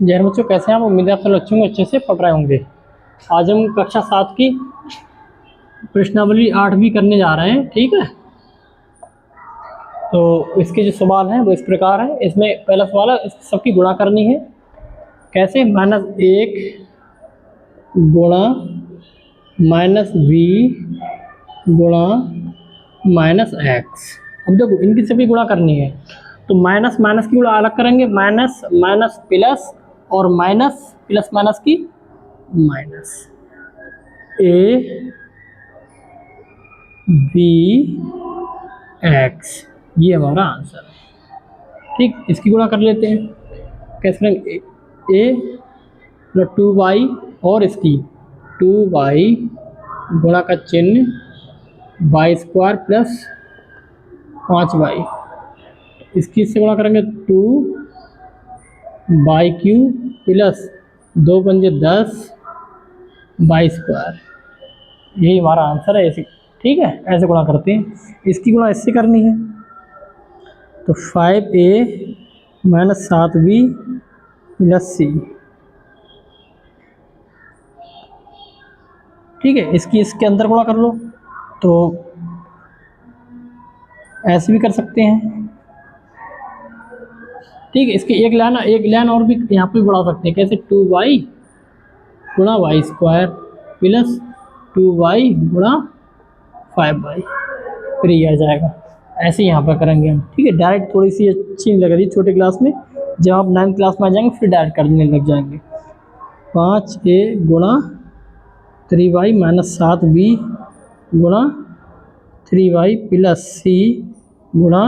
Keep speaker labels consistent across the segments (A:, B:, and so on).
A: जय हिंद बच्चों, कैसे हैं आप? उम्मीद है आप सब बच्चों को अच्छे से पढ़ रहे होंगे। आज हम कक्षा 7 की प्रश्नावली 8वीं करने जा रहे हैं। ठीक है, तो इसके जो सवाल हैं वो इस प्रकार है। इसमें पहला सवाल है, इस सबकी गुणा करनी है। कैसे? -1 गुणा -v गुणा -x। अब देखो, इनकी सभी गुणा करनी है, तो माइनस माइनस की गुणा अलग करेंगे। माइनस माइनस प्लस और माइनस प्लस माइनस की माइनस। a b x, ये हमारा आंसर है। ठीक, इसकी गुणा कर लेते हैं। कैसे करेंगे? a प्लस 2y और इसकी 2y गुणा का चिन्ह वाई स्क्वायर प्लस 5y। इसकी इससे गुणा करेंगे 2y³ प्लस 2 पंजे 10 वाई स्क्वायर। यही हमारा आंसर है। ऐसे, ठीक है, ऐसे गुणा करते हैं। इसकी गुणा इससे करनी है, तो 5a - 7b + c। ठीक है, इसकी इसके अंदर गुणा कर लो, तो ऐसे भी कर सकते हैं। ठीक है, इसकी एक लाइन और भी यहाँ पे बढ़ा सकते हैं। कैसे? 2y गुणा वाई स्क्वायर प्लस 2y गुणा 5y, फिर ये आ जाएगा। ऐसे यहाँ पर करेंगे हम। ठीक है, डायरेक्ट थोड़ी सी अच्छी नहीं लग रही छोटे क्लास में। जब आप 9th क्लास में आ जाएंगे फिर डायरेक्ट करने लग जाएंगे। 5a गुणा 3y - 7b गुणा 3y प्लस c गुणा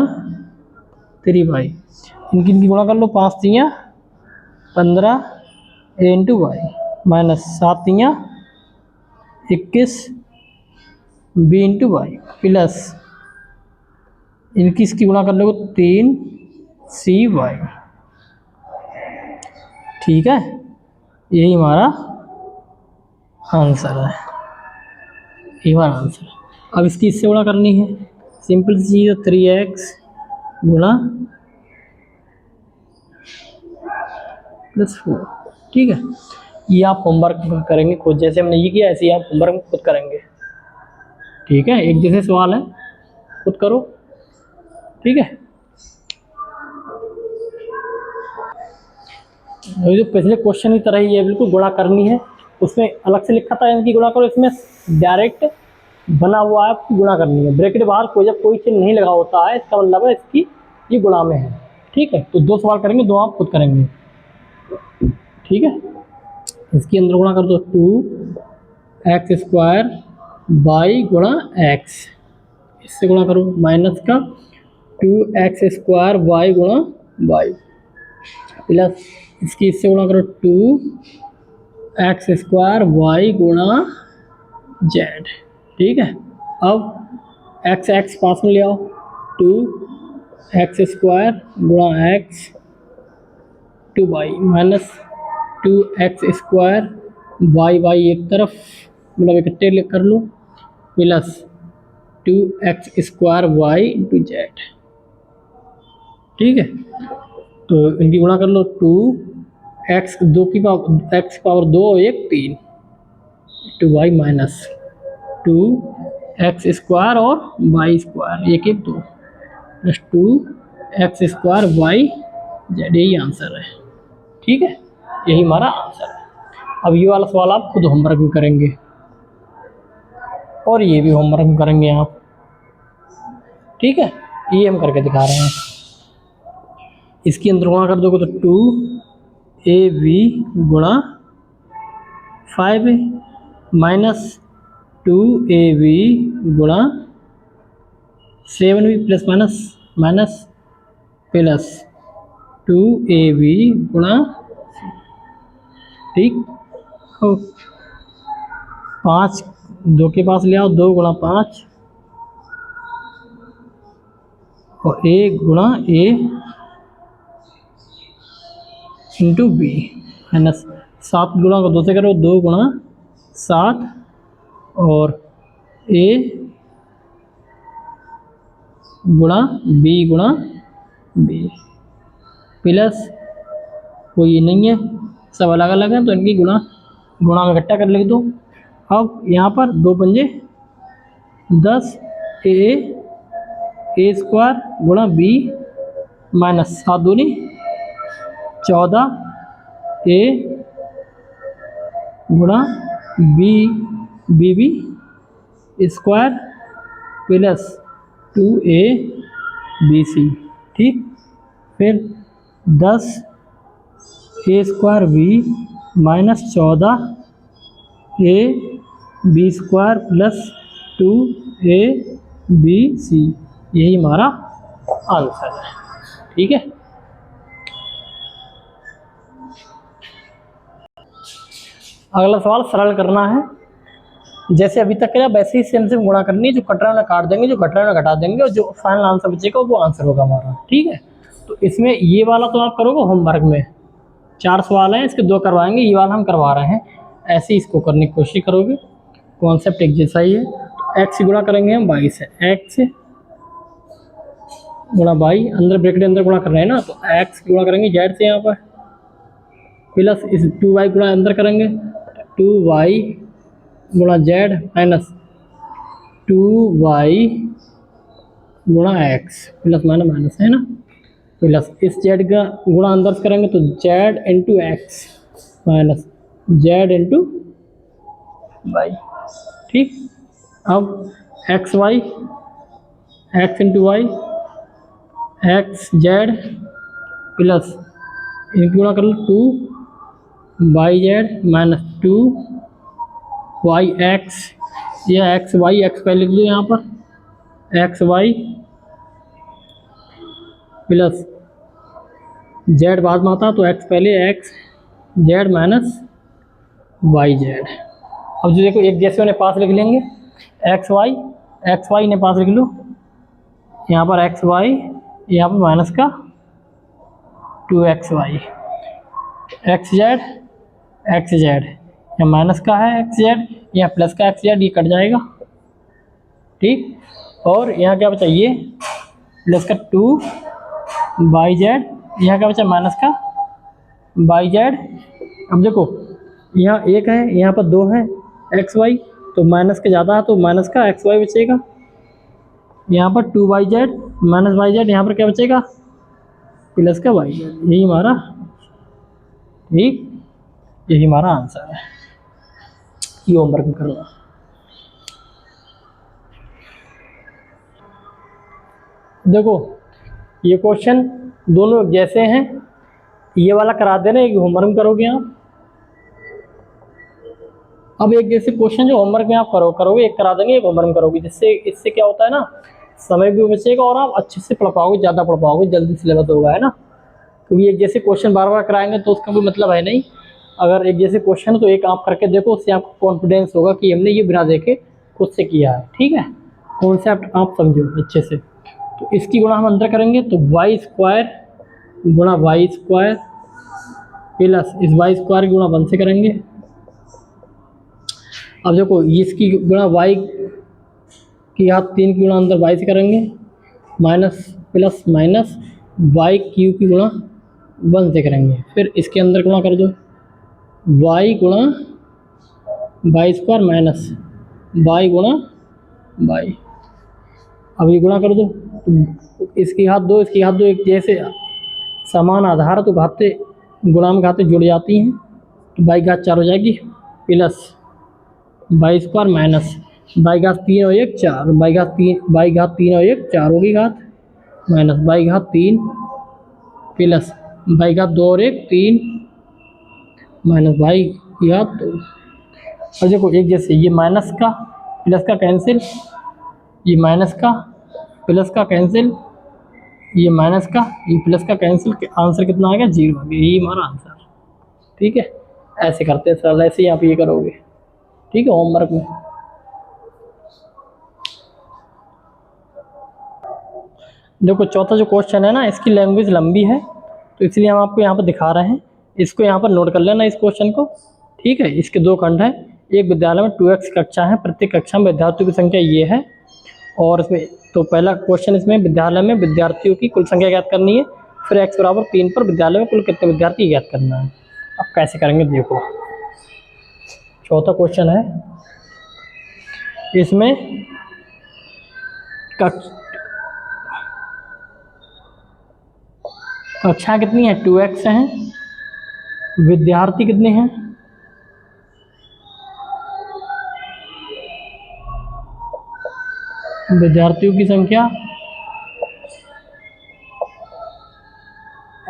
A: 3y। इनकी गुणा कर लो। 5 3 15 a × y minus 7 3 21 b × y plus इनकी इसकी गुणा कर लो 3cy। ठीक है, यही हमारा आंसर है। यही हमारा आंसर है। अब इसकी इससे गुणा करनी है। सिंपल सी चीज़ है, 3x गुणा +4। ठीक है, ये आप होमवर्क करेंगे खुद। जैसे हमने ये किया ऐसे ही आप होमवर्क में खुद करेंगे। ठीक है, एक जैसे सवाल है, खुद करो। ठीक है, जो पिछले क्वेश्चन की तरह ही है, बिल्कुल गुणा करनी है। उसमें अलग से लिखा था इनकी गुणा करो, इसमें डायरेक्ट बना हुआ है, गुणा करनी है। ब्रैकेट बाहर कोई जब कोई चिन्ह नहीं लगा होता है, इसका मतलब है इसकी ये गुणा में है। ठीक है, तो 2 सवाल करेंगे, 2 आप खुद करेंगे। ठीक है, इसकी अंदर गुणा कर दो 2x² y गुणा x। इससे गुणा करो माइनस का 2x² y गुणा y प्लस इसकी इससे गुणा करो 2x² y गुणा z। ठीक है, अब x पास में ले आओ। 2x² गुणा x 2y minus 2x² y एक तरफ, मतलब इकट्ठे कर लो, प्लस 2x² y × z। ठीक है, तो इनकी गुणा कर लो। 2x 2 की पावर x पावर 2 और 1 3 2y माइनस 2x² और y² 1 1 2 plus 2x² y z। यही आंसर है। ठीक है, यही हमारा आंसर है। अब ये वाला सवाल आप खुद होमवर्क में करेंगे और ये भी होमवर्क में करेंगे आप। ठीक है, ये हम करके दिखा रहे हैं। इसकी अंदर गुणा कर दोगे तो 2ab गुणा 5a माइनस 2ab गुणा 7b plus minus plus 2ab गुणा। ठीक हो, 5 2 के पास ले आओ, 2 गुणा 5 और a गुणा a × b माइनस 7 गुणा को 2 से करो, 2 गुणा 7 और a गुणा b प्लस कोई नहीं है सब अलग अलग हैं तो इनकी गुणा में इकट्ठा कर लिख दो। अब यहाँ पर 2 पंजे 10 ए स्क्वायर गुणा बी माइनस 7 दूनी 14 ए गुणा B square plus 2a BC। ठीक, फिर 10 A square B minus 14 A B square plus 2a BC, यही हमारा आंसर है। ठीक है, अगला सवाल सरल करना है, जैसे अभी तक किया वैसे ही सेम गुणा करनी है। जो कट रहा है उन्हें काट देंगे, जो घट रहा है उन्हें घटा देंगे, और जो फाइनल आंसर बचेगा वो आंसर होगा हमारा। ठीक है, तो इसमें ये वाला तो आप करोगे होमवर्क में, 4 सवाल हैं, इसके 2 करवाएंगे, ये वाला हम करवा रहे हैं। ऐसे ही इसको करने की कोशिश करोगे, कॉन्सेप्ट एक जैसा ही है। तो एक्स गुणा करेंगे हम वाई से, एक्स गुणा वाई, अंदर ब्रैकेट अंदर गुणा कर रहे हैं ना, तो एक्स गुणा करेंगे जेड से यहाँ पर, प्लस इस 2y गुणा अंदर करेंगे 2y गुणा जेड माइनस 2y गुणा एक्स, प्लस माइनस माइनस है ना, प्लस इस जेड का गुणा अंदर से करेंगे तो Z into X minus Z into Y. ठीक, अब X Y, X into Y, X Z plus इनकी गुणा कर लो 2 Y Z minus 2 Y X, या एक्स वाई, एक्स पहले लिख लो यहाँ पर, एक्स वाई प्लस जेड बाद में आता तो एक्स पहले, X Z minus Y Z. अब जो देखो एक जैसे उन्हें पास लिख लेंगे, एक्स वाई ने पास लिख लो, यहाँ पर एक्स वाई, यहाँ पर माइनस का 2xy, एक्स जेड या माइनस का है एक्स जेड या प्लस का एक्स जेड, ये कट जाएगा। ठीक, और यहाँ क्या बचा, ये प्लस का 2 जेड, यहाँ क्या बचा माइनस का वाई जेड। अब देखो यहाँ 1 है, यहाँ पर 2 है एक्स वाई, तो माइनस का ज़्यादा है तो माइनस का एक्स वाई बचेगा, यहाँ पर 2 जेड माइनस वाई जेड, यहाँ पर क्या बचेगा प्लस का वाई जेड, यही हमारा, ठीक, यही हमारा आंसर है। ये होमवर्क में करना। देखो ये क्वेश्चन दोनों जैसे हैं, ये वाला करा देना, एक होमवर्क में करोगे आप। अब एक जैसे क्वेश्चन जो होमवर्क में आप करोगे, एक करा देंगे, एक होमवर्क में करोगे, जिससे इससे क्या होता है ना, समय भी बचेगा और आप अच्छे से पढ़ पाओगे, ज़्यादा पढ़ पाओगे, जल्दी सिलेबस होगा, है ना। क्योंकि एक जैसे क्वेश्चन बार बार कराएंगे तो उसका कोई मतलब है नहीं। अगर एक जैसे क्वेश्चन तो एक आप करके देखो, उससे आपको कॉन्फिडेंस होगा कि हमने ये बिना देखे खुद से किया है। ठीक है, कॉन्सेप्ट आप समझो अच्छे से। तो इसकी गुणा हम अंदर करेंगे तो वाई स्क्वायर गुणा वाई स्क्वायर प्लस इस वाई स्क्वायर की गुणा 1 से करेंगे। अब देखो इसकी गुणा वाई की आप 3 की गुणा अंदर वाई से करेंगे, minus plus minus Y Q की गुणा 1 से करेंगे। फिर इसके अंदर गुणा कर दो, वाई गुणा वाई स्क्वायर माइनस वाई गुणा वाई। अब ये गुणा कर दो, तो इसकी घात 2 इसकी घात 2 एक जैसे समान आधार तो घाते गुणा में घाते जुड़ जाती हैं, तो वाई घात 4 हो जाएगी, plus Y square minus Y घात 3 और 1 4, वाई घात 3 और 1 4 होगी घात, माइनस वाई घात 3 प्लस वाई घात 2 और 1 3 माइनस वाई घात 2। और देखो एक जैसे ये माइनस का प्लस का कैंसिल, ये माइनस का प्लस का कैंसिल, ये माइनस का ये प्लस का कैंसिल, आंसर कितना आ गया 0 आ गया, यही हमारा आंसर। ठीक है, ऐसे करते हैं सर, ऐसे ही आप ये करोगे। ठीक है, होमवर्क में देखो चौथा जो क्वेश्चन है ना, इसकी लैंग्वेज लंबी है तो इसलिए हम आपको यहाँ पर दिखा रहे हैं, इसको यहाँ पर नोट कर लेना इस क्वेश्चन को। ठीक है, इसके 2 खंड हैं, एक विद्यालय में 2x कक्षा है, प्रत्येक कक्षा में विद्यार्थियों की संख्या ये है, और इसमें तो पहला क्वेश्चन इसमें विद्यालय में विद्यार्थियों की कुल संख्या ज्ञात करनी है, फिर x बराबर 3 पर विद्यालय में कुल कितने विद्यार्थी ज्ञात करना है। अब कैसे करेंगे देखो। चौथा क्वेश्चन है, इसमें कक्षा कितनी है, 2x हैं, विद्यार्थी कितने हैं, विद्यार्थियों की संख्या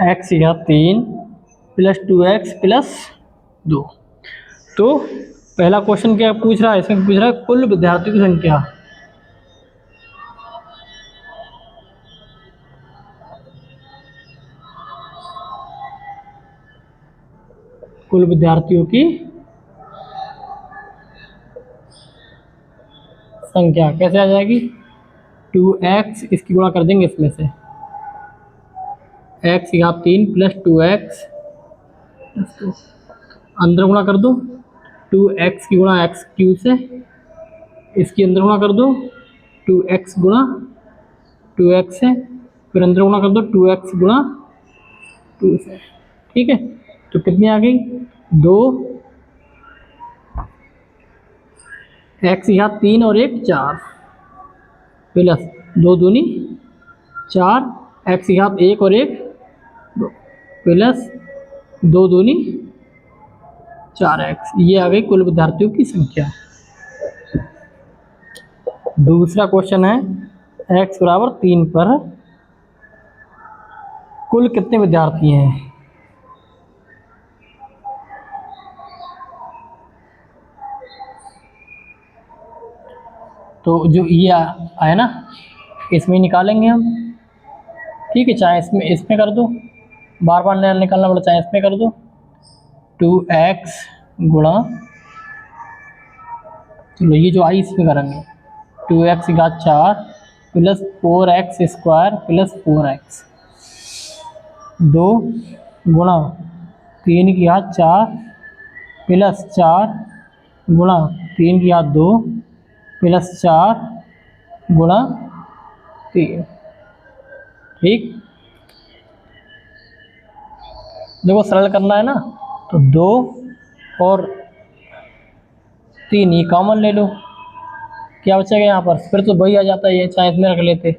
A: x या 3 प्लस 2x प्लस 2। तो पहला क्वेश्चन क्या पूछ रहा है, इसमें पूछ रहा है कुल विद्यार्थियों की संख्या। कुल विद्यार्थियों की संख्या कैसे आ जाएगी, 2x इसकी गुणा कर देंगे इसमें से, x या 3 प्लस 2x, अंदर गुणा कर दो 2x की गुणा x क्यूब से, इसकी अंदर गुणा कर दो 2x गुणा 2x से, फिर अंदर गुणा कर दो 2x गुणा 2 से। ठीक है, तो कितनी आ गई, 2 x या 3 और 1 4 प्लस 2 दूनी 4 x या 1 और 1 2 प्लस 2 दूनी 4x। ये आ गई कुल विद्यार्थियों की संख्या। दूसरा क्वेश्चन है, x बराबर 3 पर कुल कितने विद्यार्थी हैं। तो जो ये आया ना, इसमें निकालेंगे हम। ठीक है, चाहे इसमें कर दो, बार बार नया निकालना पड़ता, चाहे इसमें कर दो 2x गुणा, चलो ये जो आई इसमें करेंगे 2x का 4 plus 4x square plus 4x, 2 गुणा 3 की घात 4 प्लस 4 गुणा 3 की घात 2 प्लस 4 गुणा 3। ठीक, देखो सरल करना है ना, तो 2 और 3 ये कॉमन ले लो, क्या बचेगा यहाँ पर, फिर तो वही आ जाता है, ये चाहे इसमें रख लेते,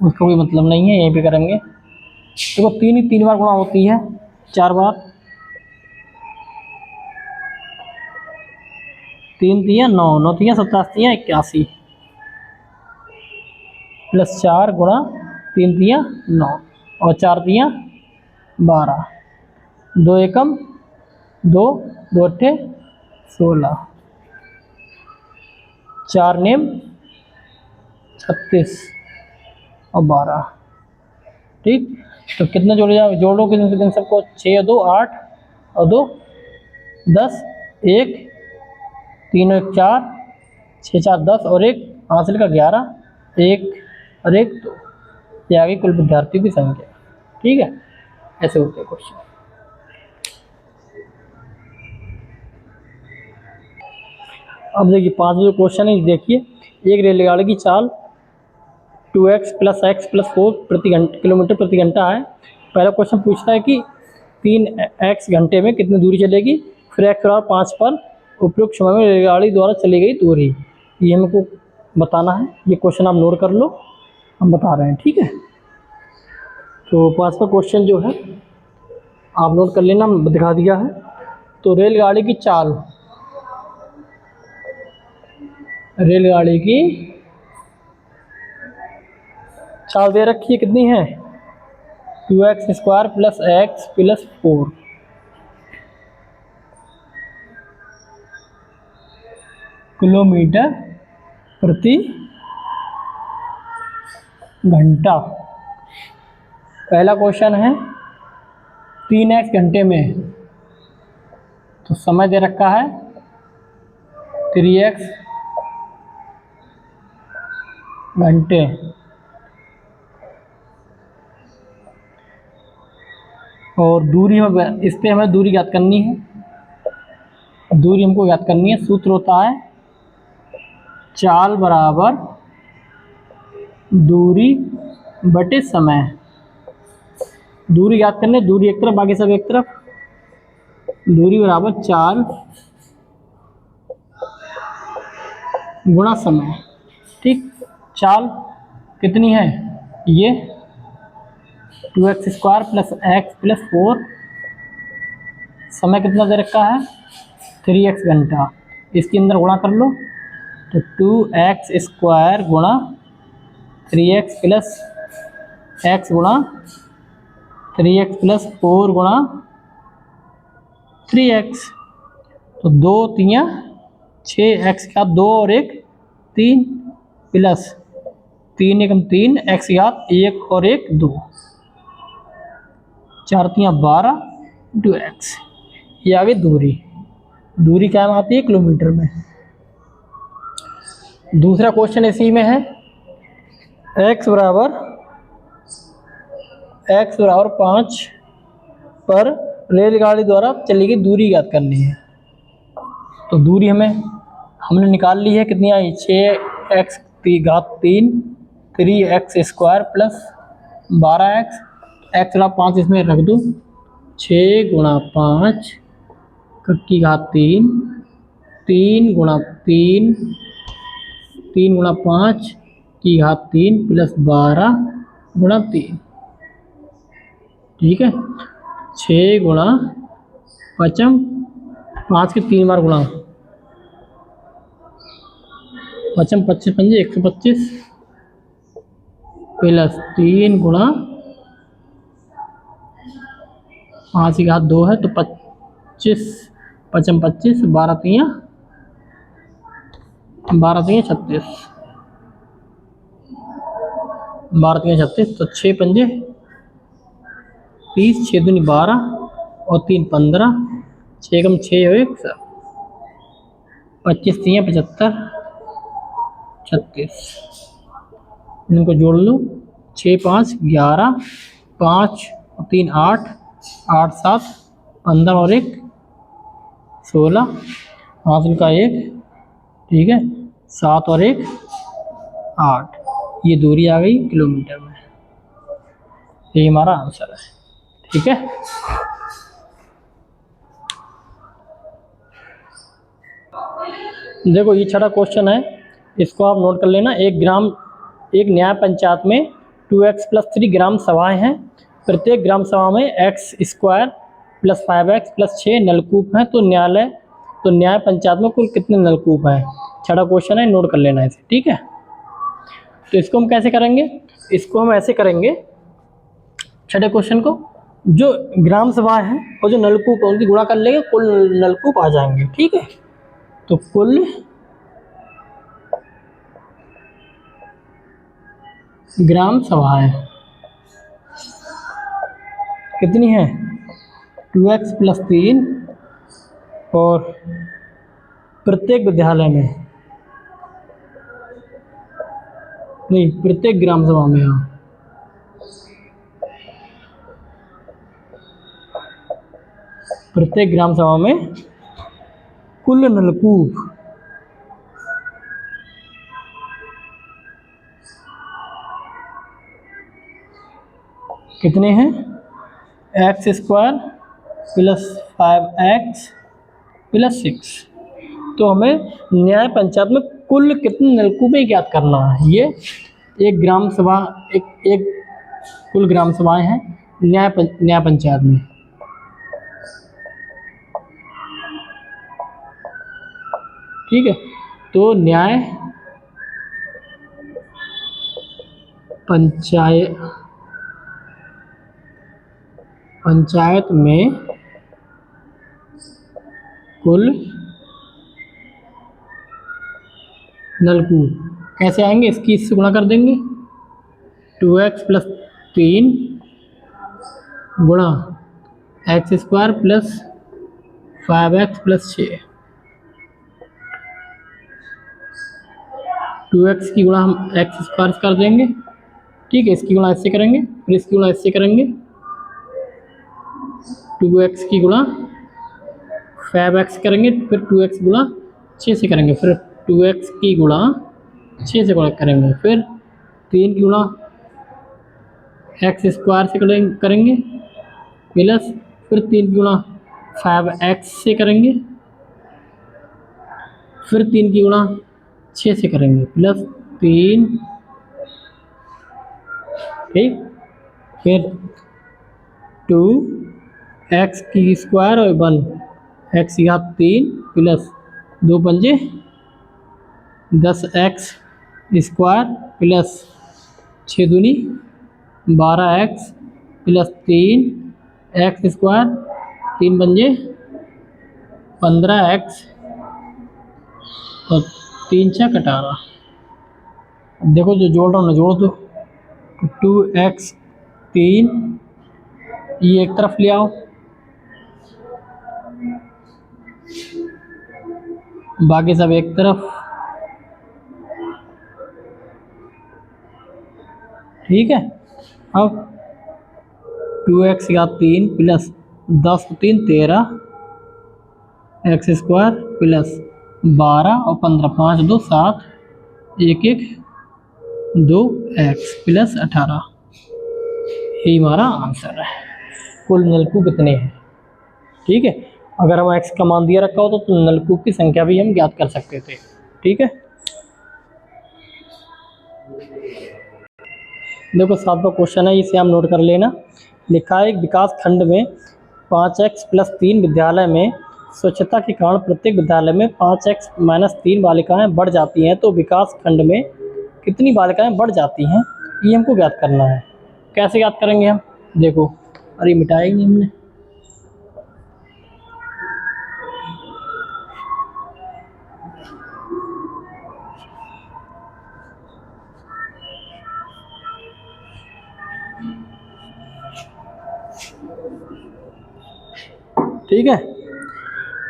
A: उसका कोई मतलब नहीं है, यहीं पे करेंगे। देखो 3 ही 3 बार गुणा होती है, 4 बार, 3 तियाँ 9, 9 तियाँ 27 तियाँ 81 प्लस 4 गुणा 3 तियाँ 9 और 4 तियाँ 12, 2 एकम 2, 2 अट्ठे 16, 4 नेम 36 और 12। ठीक, तो कितना जोड़ो किन सबको, 6 2 8 और 2 10, 1 3 1 4, 6 4 10 और 1 हासिल का 11, 1 और 1 2, ये आ गई कुल विद्यार्थियों की संख्या। ठीक है, ऐसे होते हैं क्वेश्चन। अब देखिए पांचवा जो क्वेश्चन है, देखिए एक रेलगाड़ी की चाल 2x plus x plus 4 kilometre प्रति घंटा है। पहला क्वेश्चन पूछता है कि 3x घंटे में कितनी दूरी चलेगी, फिर x बराबर 5 पर उपयुक्त समय में रेलगाड़ी द्वारा चली गई दूरी, ये हमको बताना है। ये क्वेश्चन आप नोट कर लो, हम बता रहे हैं। ठीक है, तो पांचवा क्वेश्चन जो है आप नोट कर लेना, दिखा दिया है। तो रेलगाड़ी की चाल, रेलगाड़ी की चाल दे रखी है, कितनी है, 2x square plus x plus 4 kilometre प्रति घंटा। पहला क्वेश्चन है 3x घंटे में, तो समय दे रखा है 3x घंटे, और दूरी में इस पर हमें दूरी ज्ञात करनी है। दूरी हमको ज्ञात करनी है, सूत्र होता है चाल बराबर दूरी बटे समय। दूरी ज्ञात करने, दूरी एक तरफ बाकी सब एक तरफ, दूरी बराबर 4 गुणा समय। ठीक, चाल कितनी है ये 2x² प्लस x प्लस 4, समय कितना दे रखा है 3x घंटा, इसके अंदर गुणा कर लो तो 2x² गुणा 3x प्लस x गुणा 3x प्लस 4 गुणा 3x, तो 2 3 6x का 2 और 1 3 प्लस 3 एकम 3 x याद 1 और 1 2, 4 3 12 2x। ये आगे दूरी, दूरी क्या आती है किलोमीटर में। दूसरा क्वेश्चन इसी में है, x बराबर 5 पर रेलगाड़ी द्वारा चली गई दूरी याद करनी है। तो दूरी हमने निकाल ली है, कितनी आई 6x की घात 3 3x² प्लस 12x, x 5 इसमें रख दूँ 6 गुणा 5 की घात 3 3 गुणा 3 3 गुणा 5 की घात 3 प्लस 12 गुणा 3। ठीक है, 6 गुणा 5 के 3 बार गुणा 5 25 पंजे 125 प्लस 3 गुणा 5 की घात 2 है तो 25 5 25 12 3 36 12 3 36, तो 6 पंजे 30 6 दूनी 12 और 3 15 6 कम 6 हो 1 25 3 75 36, इनको जोड़ लो 6 5 11 5 और 3 8 8 7 15 और 1 16 हासिल का 1, ठीक है 7 और 1 8, ये दूरी आ गई किलोमीटर में। ये हमारा आंसर है। ठीक है, देखो ये छठा क्वेश्चन है, इसको आप नोट कर लेना। एक न्याय पंचायत में 2x प्लस 3 ग्राम सभाएं हैं, प्रत्येक ग्राम सभा में x² प्लस 5x प्लस 6 नलकूप हैं, तो न्याय पंचायत में कुल कितने नलकूप हैं। छठा क्वेश्चन है, नोट कर लेना इसे। ठीक है, तो इसको हम कैसे करेंगे, इसको हम ऐसे करेंगे, छठे क्वेश्चन को जो ग्राम सभा है और जो नलकूप है उनकी गुणा कर लेंगे, कुल नलकूप आ जाएंगे। ठीक है, तो कुल ग्राम सभाएं कितनी है 2x प्लस 3, और प्रत्येक विद्यालय में नहीं, प्रत्येक ग्राम सभा में, हाँ प्रत्येक ग्राम सभा में कुल नलकूप कितने हैं x² प्लस 5x प्लस 6। तो हमें न्याय पंचायत में कुल कितने नलकूप ज्ञात करना है। ये एक ग्राम सभा एक कुल ग्राम सभाएं हैं न्याय पंचायत में। ठीक है, तो न्याय पंचायत में कुल नलकूप कैसे आएंगे, इससे गुणा कर देंगे 2x प्लस 3 गुणा x² plus 5x plus 6। 2x की गुणा हम x² कर देंगे। ठीक है, इसकी गुणा इससे करेंगे, फिर इसकी गुणा इससे करेंगे, 2x की गुणा 5x करेंगे, फिर 2x गुणा 6 से करेंगे, फिर 2x की गुणा 6 से गुणा करेंगे, फिर 3 की गुणा x² से करेंगे प्लस फिर 3 की गुणा 5x से करेंगे, फिर 3 की गुणा 6 से करेंगे प्लस 3, ठीक, फिर 2x की स्क्वायर और 1 x की घात 3 प्लस 2 पंजे 10x स्क्वायर प्लस 6 दूनी 12x प्लस 3x स्क्वायर 3 पंजे 15x और 3 छः 18। देखो जो जोड़ रहा हूँ ना जोड़ दो, 2x 3 ये एक तरफ ले आओ, बाकी सब एक तरफ, ठीक है। अब 2x का 3 प्लस 10 3 13 x स्क्वायर प्लस 12 और 15 5 2 7 1 1 2 x प्लस 18, यही हमारा आंसर है। कुल नलकूप कितने हैं, ठीक है। अगर हम x का मान दिया रखा हो तो नलकूप की संख्या भी हम ज्ञात कर सकते थे, ठीक है। देखो 7वां क्वेश्चन है, इसे हम नोट कर लेना। लिखा है एक विकास खंड में 5x प्लस 3 विद्यालय में स्वच्छता के कारण प्रत्येक विद्यालय में 5x माइनस 3 बालिकाएं बढ़ जाती हैं, तो विकास खंड में कितनी बालिकाएं बढ़ जाती हैं, ये हमको ज्ञात करना है। कैसे ज्ञात करेंगे हम, देखो, अरे मिटाया ही नहीं हमने, ठीक है।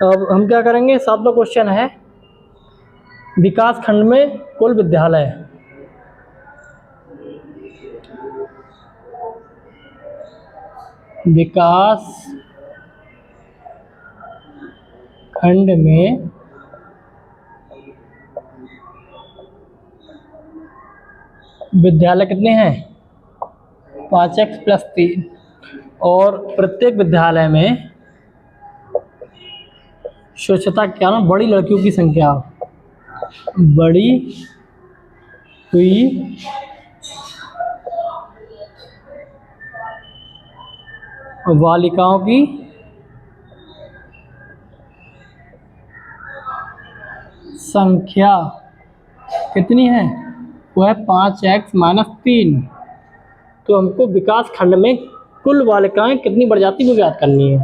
A: अब हम क्या करेंगे, 7वां क्वेश्चन है विकास खंड में कुल विद्यालय, विकास खंड में विद्यालय कितने हैं, 5x प्लस 3, और प्रत्येक विद्यालय में स्वच्छता के कारण बड़ी लड़कियों की संख्या, बड़ी हुई बालिकाओं की संख्या कितनी है, वो है 5x माइनस 3। तो हमको विकास खंड में कुल बालिकाएं कितनी बढ़ जाती है वो ज्ञात करनी है।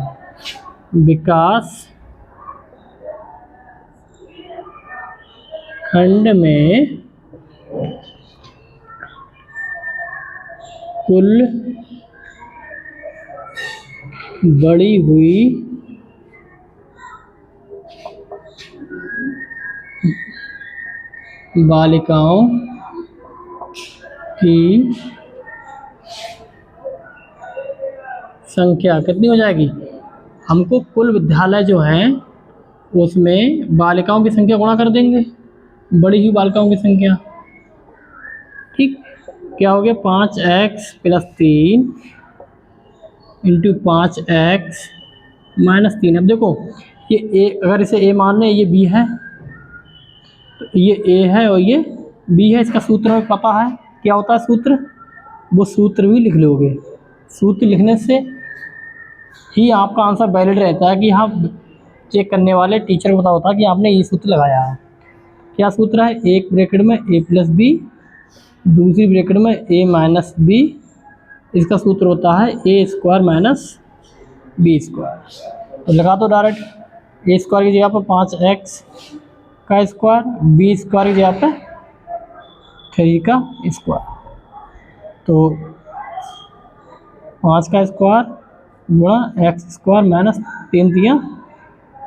A: विकास खंड में कुल बढ़ी हुई बालिकाओं की संख्या कितनी हो जाएगी, हमको कुल विद्यालय जो हैं उसमें बालिकाओं की संख्या गुणा कर देंगे, बड़ी हुई बालिकाओं की संख्या, ठीक। क्या हो गया, 5x plus 3 into 5x minus 3। अब देखो ये a, अगर इसे a मान लें, ये b है, तो ये a है और ये b है। इसका सूत्र हमें पता है, क्या होता है सूत्र, वो सूत्र भी लिख लोगे। सूत्र लिखने से ही आपका आंसर वैलिड रहता है कि हाँ, चेक करने वाले टीचर को पता होता है कि आपने ये सूत्र लगाया है। क्या सूत्र है, एक ब्रैकेट में a प्लस बी, दूसरी ब्रैकेट में a माइनस बी, इसका सूत्र होता है ए स्क्वायर माइनस बी स्क्वायर। तो लगा दो डायरेक्ट, ए स्क्वायर की जगह पर 5x का स्क्वायर, बी स्क्वायर की जगह पर 3 का स्क्वायर, तो 5 का स्क्वायर गुणा एक्स स्क्वायर माइनस 3 दिया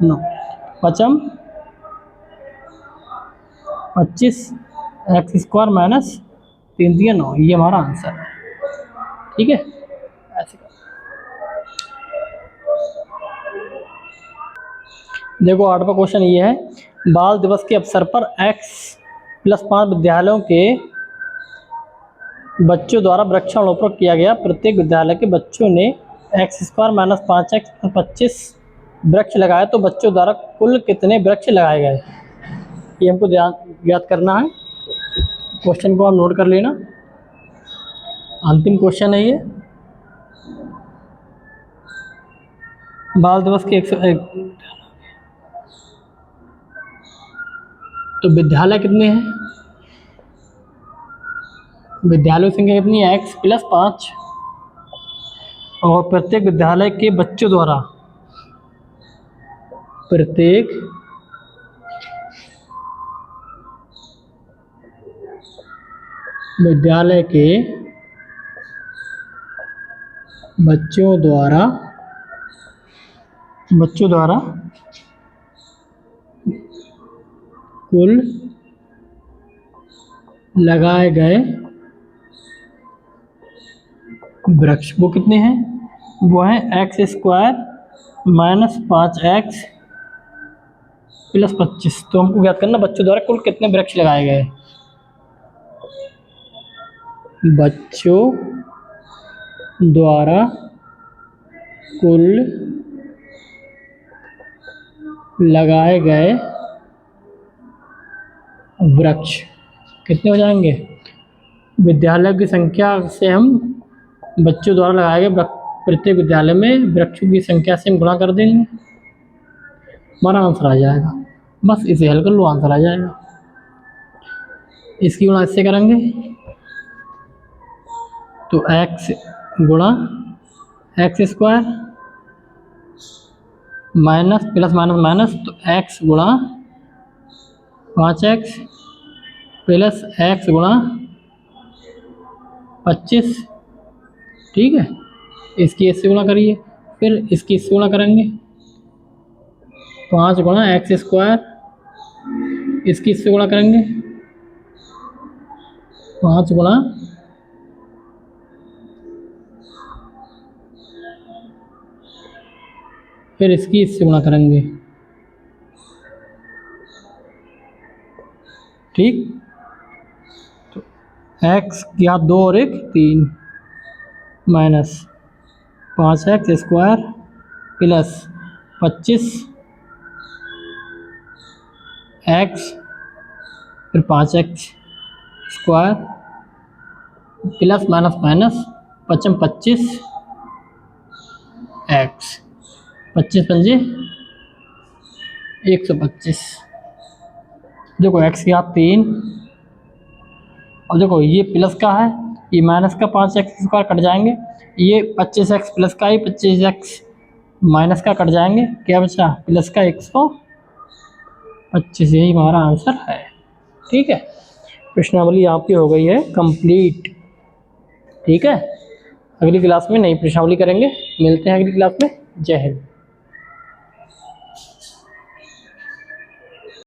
A: 9, पचम 25 एक्स स्क्वायर माइनस 3 दिया 9, ये हमारा आंसर है, ठीक है। ऐसे देखो 8वां क्वेश्चन ये है, बाल दिवस के अवसर पर x प्लस 5 विद्यालयों के बच्चों द्वारा वृक्षारोपण किया गया। प्रत्येक विद्यालय के बच्चों ने x स्क्वायर माइनस 5x 25 वृक्ष लगाए तो बच्चों द्वारा कुल कितने वृक्ष लगाए गए, ये हमको याद करना है। क्वेश्चन को आप नोट कर लेना, अंतिम क्वेश्चन है ये। बाल दिवस के 101 तो विद्यालय कितने हैं, विद्यालयों की संख्या कितनी है x + 5 और प्रत्येक विद्यालय के बच्चों द्वारा, प्रत्येक विद्यालय के बच्चों द्वारा कुल लगाए गए वृक्ष वो कितने हैं, वो हैं x² - 5x + 25। तो हमको याद करना बच्चों द्वारा कुल कितने वृक्ष लगाए गए, बच्चों द्वारा कुल लगाए गए वृक्ष कितने हो जाएंगे, विद्यालय की संख्या से हम बच्चों द्वारा लगाए गए प्रत्येक विद्यालय में वृक्षों की संख्या से हम गुणा कर देंगे, हमारा आंसर आ जाएगा। बस इसे हल कर लो, आंसर आ जाएगा। इसकी गुणा इससे करेंगे तो x गुणा x² minus plus minus minus तो x गुणा 5x प्लस x गुणा 25। ठीक है, इसकी इससे गुणा करिए, फिर इसकी इससे गुणा करेंगे 5 गुणा x², इसकी इससे गुणा करेंगे 5 गुणा फिर इसकी इससे गुणा करेंगे। ठीक, तो x या 2 और 1 3 माइनस 5x² प्लस 25x फिर 5x² plus minus minus 25x 25 पंजे 125। देखो x यहाँ 3 और देखो ये प्लस का है, ये माइनस का 5x² कट जाएंगे, ये 25x प्लस का ही 25x माइनस का कट जाएंगे, क्या बचा प्लस का 125। यही हमारा आंसर है। ठीक है, प्रश्नावली आपकी हो गई है कंप्लीट। ठीक है, अगली क्लास में नई प्रश्नावली करेंगे, मिलते हैं अगली क्लास में। जय हिंद।